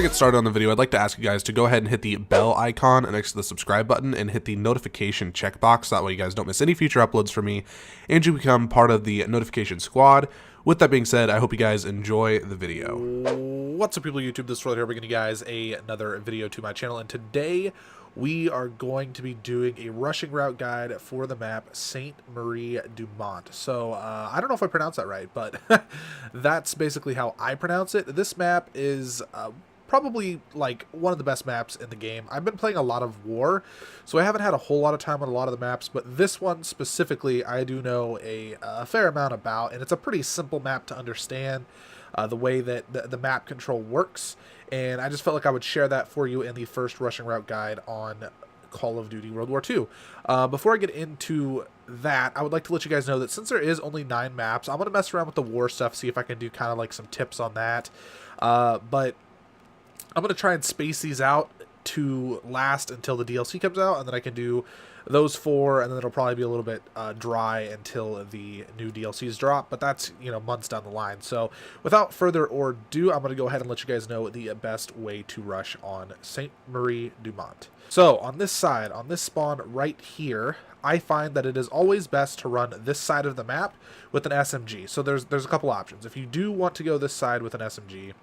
I get started on the video, I'd like to ask you guys to go ahead and hit the bell icon next to the subscribe button and hit the notification checkbox. That way you guys don't miss any future uploads from me and you become part of the notification squad. With that being said, I hope you guys enjoy the video. What's up, people of YouTube? This is Roy here, bringing you guys another video to my channel, and today we are going to be doing a rushing route guide for the map Sainte Marie Du Mont. So I don't know if I pronounced that right, but that's basically how I pronounce it. This map is probably like one of the best maps in the game. I've been playing a lot of War, so I haven't had a whole lot of time on a lot of the maps, but this one specifically I do know a fair amount about, and it's a pretty simple map to understand the way that the map control works, and I just felt like I would share that for you in the first rushing route guide on Call of Duty World War II. Before I get into that, I would like to let you guys know that since there is only 9 maps, I'm going to mess around with the war stuff, see if I can do kind of like some tips on that, but I'm going to try and space these out to last until the DLC comes out, and then I can do those 4, and then it'll probably be a little bit dry until the new DLCs drop, but that's, you know, months down the line. So without further ado, I'm going to go ahead and let you guys know the best way to rush on Sainte Marie Du Mont. So on this side, on this spawn right here, I find that it is always best to run this side of the map with an SMG. So there's a couple options. If you do want to go this side with an SMG,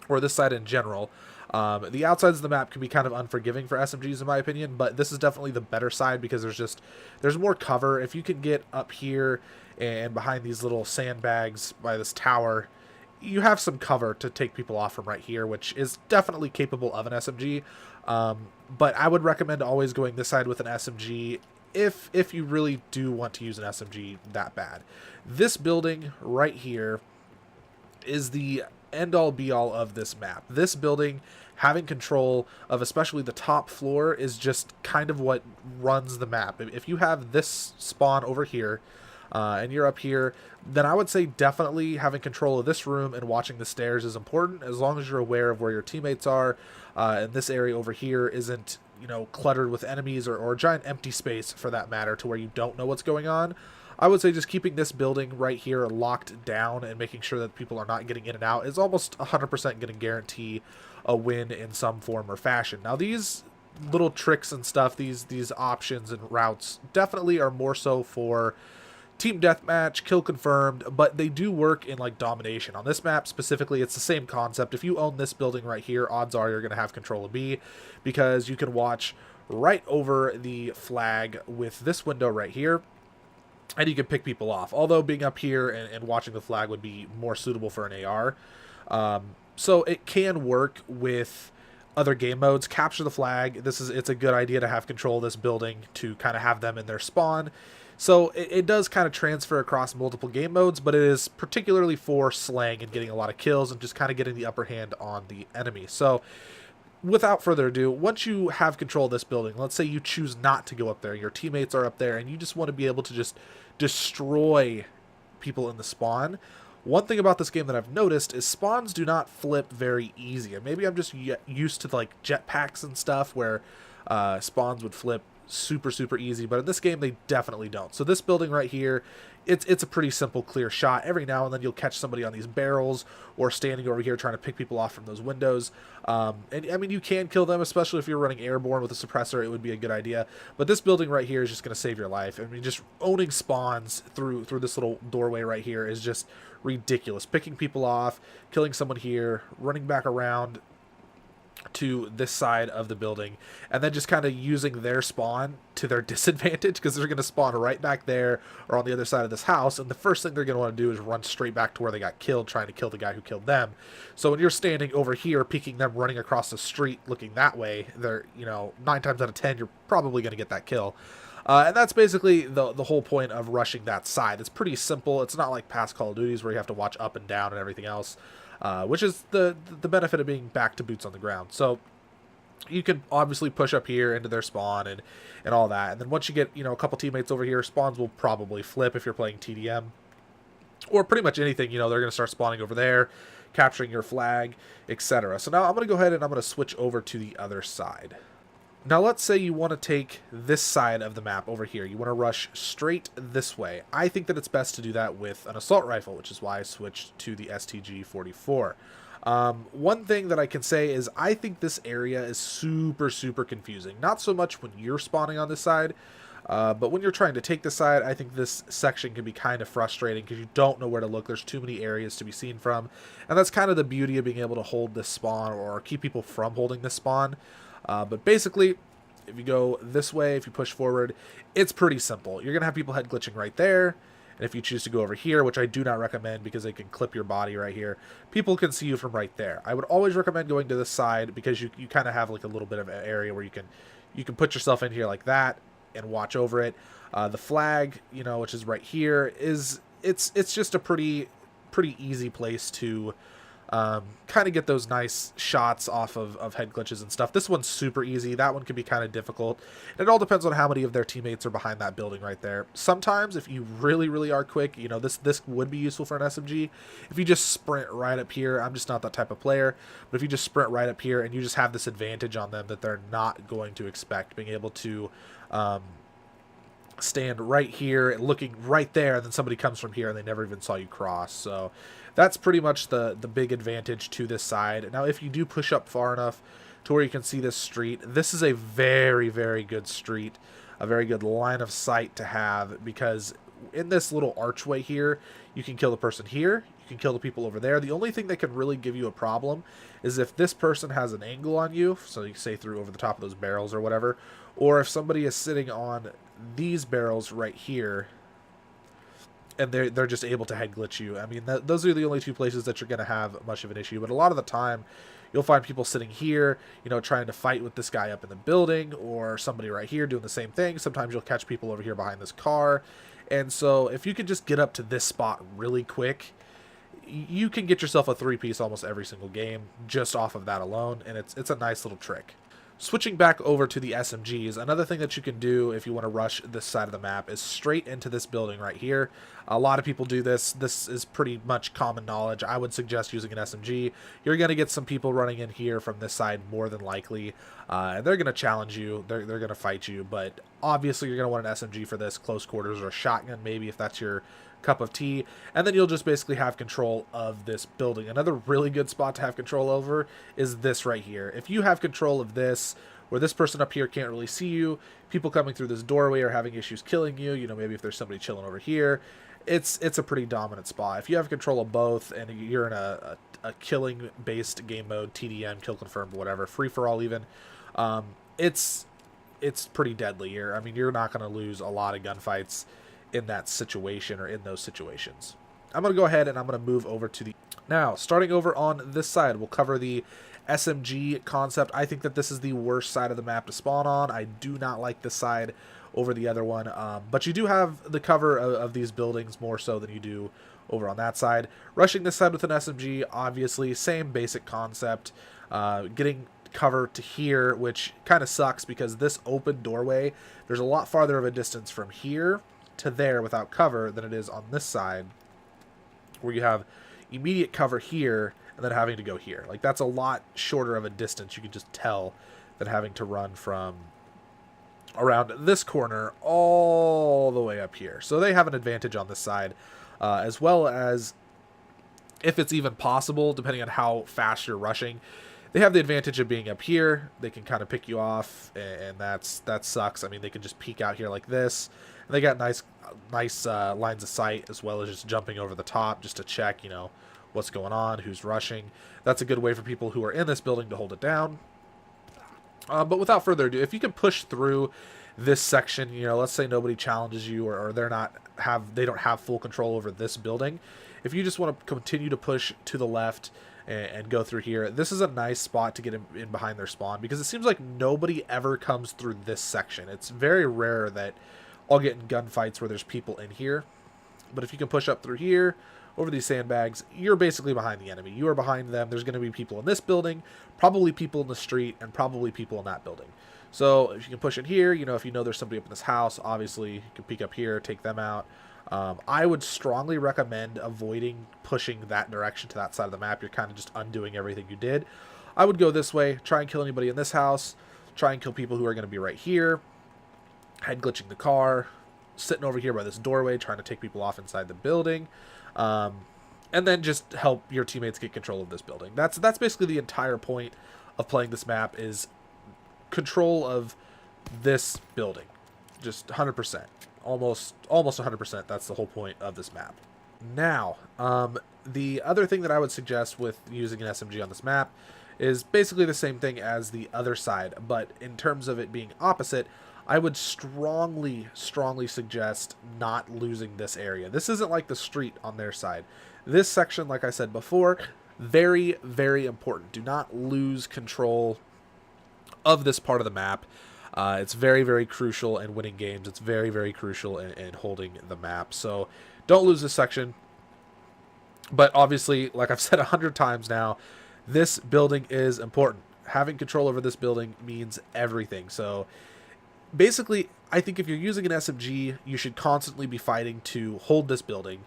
or this side in general, the outsides of the map can be kind of unforgiving for SMGs in my opinion, but this is definitely the better side because there's more cover. If you can get up here and behind these little sandbags by this tower, you have some cover to take people off from right here, which is definitely capable of an SMG, but I would recommend always going this side with an SMG if you really do want to use an SMG that bad. This building right here is the end-all be-all of this map. This building, having control of especially the top floor, is just kind of what runs the map. If you have this spawn over here and you're up here, then I would say definitely having control of this room and watching the stairs is important, as long as you're aware of where your teammates are, and this area over here isn't, you know, cluttered with enemies or a giant empty space for that matter to where you don't know what's going on. I would say just keeping this building right here locked down and making sure that people are not getting in and out is almost 100% going to guarantee a win in some form or fashion. Now these little tricks and stuff, these options and routes definitely are more so for team deathmatch, kill confirmed, but they do work in like domination. On this map specifically, it's the same concept. If you own this building right here, odds are you're going to have control of B, because you can watch right over the flag with this window right here, and you can pick people off, although being up here and watching the flag would be more suitable for an AR. So it can work with other game modes. Capture the flag. It's a good idea to have control of this building to kind of have them in their spawn. So it does kind of transfer across multiple game modes, but it is particularly for slaying and getting a lot of kills and just kind of getting the upper hand on the enemy. So without further ado, once you have control of this building, let's say you choose not to go up there, your teammates are up there, and you just want to be able to just destroy people in the spawn. One thing about this game that I've noticed is spawns do not flip very easy, and maybe I'm just used to like jetpacks and stuff where spawns would flip super easy, but in this game they definitely don't. So this building right here, it's a pretty simple clear shot. Every now and then you'll catch somebody on these barrels or standing over here trying to pick people off from those windows, and I mean, you can kill them, especially if you're running airborne with a suppressor. It would be a good idea, but this building right here is just going to save your life. I mean, just owning spawns through this little doorway right here is just ridiculous. Picking people off, killing someone here, running back around to this side of the building, and then just kind of using their spawn to their disadvantage, because they're going to spawn right back there or on the other side of this house, and the first thing they're going to want to do is run straight back to where they got killed, trying to kill the guy who killed them. So when you're standing over here peeking them running across the street looking that way, they're, you know, 9 times out of 10 you're probably going to get that kill. And that's basically the whole point of rushing that side. It's pretty simple. It's not like past Call of Duties where you have to watch up and down and everything else, which is the benefit of being back to boots on the ground. So you can obviously push up here into their spawn and all that, and then once you get, you know, a couple teammates over here, spawns will probably flip if you're playing TDM or pretty much anything. You know, they're going to start spawning over there, capturing your flag, etc. So now I'm going to go ahead and I'm going to switch over to the other side. Now let's say you want to take this side of the map over here. You want to rush straight this way. I think that it's best to do that with an assault rifle, which is why I switched to the STG-44. One thing that I can say is I think this area is super, super confusing. Not so much when you're spawning on this side, but when you're trying to take the side, I think this section can be kind of frustrating because you don't know where to look. There's too many areas to be seen from, and that's kind of the beauty of being able to hold this spawn or keep people from holding this spawn. But basically, if you go this way, if you push forward, it's pretty simple. You're going to have people head glitching right there. And if you choose to go over here, which I do not recommend because they can clip your body right here, people can see you from right there. I would always recommend going to this side because you kind of have like a little bit of an area where you can put yourself in here like that and watch over it. The flag, you know, which is right here, it's just a pretty easy place to kind of get those nice shots off of head glitches and stuff. This one's super easy. That one can be kind of difficult. And it all depends on how many of their teammates are behind that building right there. Sometimes, if you really are quick, you know, this would be useful for an SMG. If you just sprint right up here, I'm just not that type of player, but if you just sprint right up here and you just have this advantage on them that they're not going to expect, being able to stand right here and looking right there, and then somebody comes from here and they never even saw you cross. So that's pretty much the big advantage to this side. Now, if you do push up far enough to where you can see this street, this is a very good street, a very good line of sight to have, because in this little archway here, you can kill the person here, you can kill the people over there. The only thing that can really give you a problem is if this person has an angle on you, so you say through over the top of those barrels or whatever, or if somebody is sitting on these barrels right here and they're just able to head glitch you. I mean, those are the only two places that you're going to have much of an issue. But a lot of the time, you'll find people sitting here, you know, trying to fight with this guy up in the building, or somebody right here doing the same thing. Sometimes you'll catch people over here behind this car. And so if you could just get up to this spot really quick, you can get yourself a 3-piece almost every single game just off of that alone, and it's a nice little trick. Switching back over to the SMGs, another thing that you can do if you want to rush this side of the map is straight into this building right here. A lot of people do this. This is pretty much common knowledge. I would suggest using an SMG. You're going to get some people running in here from this side more than likely, and they're going to challenge you. They're going to fight you, but obviously you're going to want an SMG for this, close quarters, or a shotgun maybe if that's your cup of tea, and then you'll just basically have control of this building. Another really good spot to have control over is this right here. If you have control of this, where this person up here can't really see you, people coming through this doorway are having issues killing you, you know, maybe if there's somebody chilling over here, it's a pretty dominant spot. If you have control of both and you're in a killing based game mode, TDM, kill confirmed, whatever, free for all even, it's pretty deadly here. I mean, you're not going to lose a lot of gunfights in that situation or in those situations. I'm going to go ahead and I'm going to move over to the... Now, starting over on this side, we'll cover the SMG concept. I think that this is the worst side of the map to spawn on. I do not like this side over the other one, but you do have the cover of these buildings more so than you do over on that side. Rushing this side with an SMG, obviously, same basic concept. Getting cover to here, which kind of sucks because this open doorway, there's a lot farther of a distance from here to there without cover than it is on this side, where you have immediate cover here and then having to go here. Like, that's a lot shorter of a distance, you can just tell, than having to run from around this corner all the way up here. So they have an advantage on this side, as well as, if it's even possible, depending on how fast you're rushing, they have the advantage of being up here. They can kind of pick you off, and that sucks. I mean, they can just peek out here like this. And they got nice lines of sight, as well as just jumping over the top just to check, you know, what's going on, who's rushing. That's a good way for people who are in this building to hold it down. But without further ado, if you can push through this section, you know, let's say nobody challenges you, or they don't have full control over this building. If you just want to continue to push to the left and go through here, this is a nice spot to get in behind their spawn, because it seems like nobody ever comes through this section. It's very rare that I'll get in gunfights where there's people in here. But if you can push up through here, over these sandbags, you're basically behind the enemy. You are behind them. There's going to be people in this building, probably people in the street, and probably people in that building. So if you can push in here, you know, if you know there's somebody up in this house, obviously you can peek up here, take them out. I would strongly recommend avoiding pushing that direction to that side of the map. You're kind of just undoing everything you did. I would go this way, try and kill anybody in this house, try and kill people who are going to be right here, head glitching the car, sitting over here by this doorway, trying to take people off inside the building. And and then just help your teammates get control of this building. That's basically the entire point of playing this map, is control of this building. Just 100%. Almost 100%. That's the whole point of this map. Now, the other thing that I would suggest with using an SMG on this map is basically the same thing as the other side, but in terms of it being opposite, I would strongly suggest not losing this area. This isn't like the street on their side. This section, like I said before, very, very important. Do not lose control of this part of the map. It's very, very crucial in winning games. It's very, very crucial in holding the map. So don't lose this section. But obviously, like I've said 100 times now, this building is important. Having control over this building means everything. So basically, I think if you're using an SMG, you should constantly be fighting to hold this building.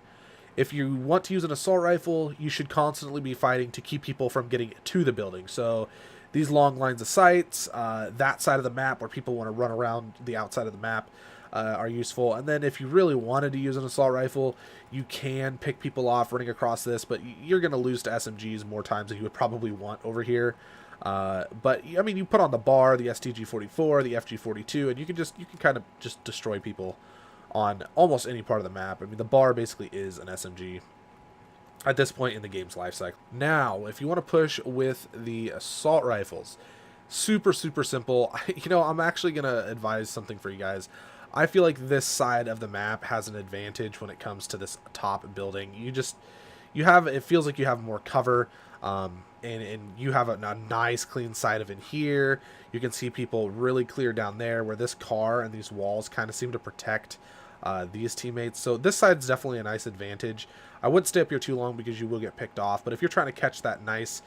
If you want to use an assault rifle, you should constantly be fighting to keep people from getting to the building. So these long lines of sights, that side of the map where people want to run around the outside of the map, are useful. And then if you really wanted to use an assault rifle, you can pick people off running across this, but you're going to lose to SMGs more times than you would probably want over here. But I mean, you put on the bar, the STG-44, the FG-42, and you can kind of just destroy people on almost any part of the map. I mean, the bar basically is an SMG at this point in the game's life cycle. Now, if you want to push with the assault rifles, super simple. You know, I'm actually going to advise something for you guys. I feel like this side of the map has an advantage when it comes to this top building. It feels like you have more cover, and you have a nice clean side of in here. You can see people really clear down there, where this car and these walls kind of seem to protect these teammates. So this side's definitely a nice advantage. I wouldn't stay up here too long because you will get picked off, but if you're trying to catch that nice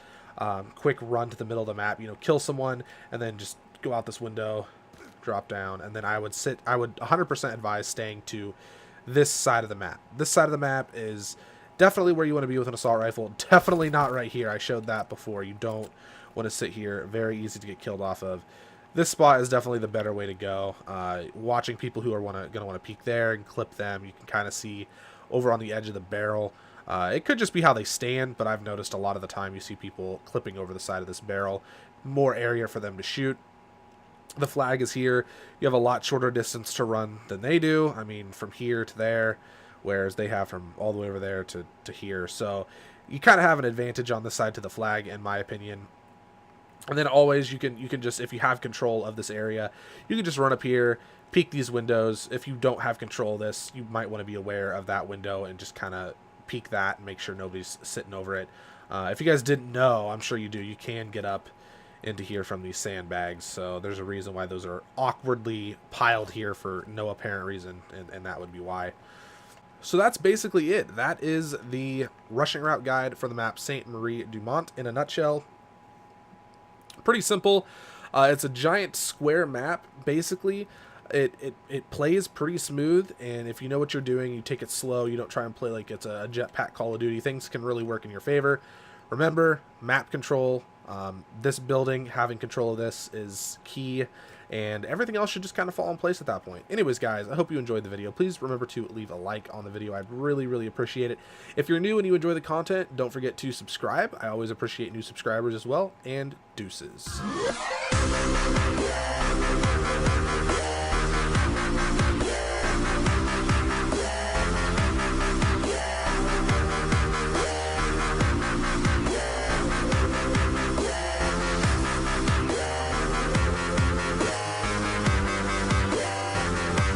quick run to the middle of the map, you know, kill someone and then just go out this window, drop down, and then I would 100% advise staying to this side of the map. This side of the map is definitely where you want to be with an assault rifle. Definitely not right here. I showed that before. You don't want to sit here. Very easy to get killed off of. This spot is definitely the better way to go. Watching people who are going to want to peek there and clip them, you can kind of see over on the edge of the barrel. It could just be how they stand, but I've noticed a lot of the time you see people clipping over the side of this barrel. More area for them to shoot. The flag is here. You have a lot shorter distance to run than they do. I mean, from here to there, whereas they have from all the way over there to here. So you kind of have an advantage on this side to the flag, in my opinion. And then always you can just, if you have control of this area, you can just run up here, peek these windows. If you don't have control of this, you might want to be aware of that window and just kind of peek that and make sure nobody's sitting over it. If you guys didn't know, I'm sure you do, you can get up into here from these sandbags, so there's a reason why those are awkwardly piled here for no apparent reason, and that would be why. So that's basically it. That is the rushing route guide for the map Sainte Marie Du Mont in a nutshell. Pretty simple. It's a giant square map, basically. It plays pretty smooth, and if you know what you're doing, you take it slow, you don't try and play like it's a jetpack Call of Duty, things can really work in your favor. Remember, map control. This building, having control of this is key, and everything else should just kind of fall in place at that point. Anyways, guys, I hope you enjoyed the video. Please remember to leave a like on the video. I'd really appreciate it. If you're new and you enjoy the content, don't forget to subscribe. I always appreciate new subscribers as well, and deuces.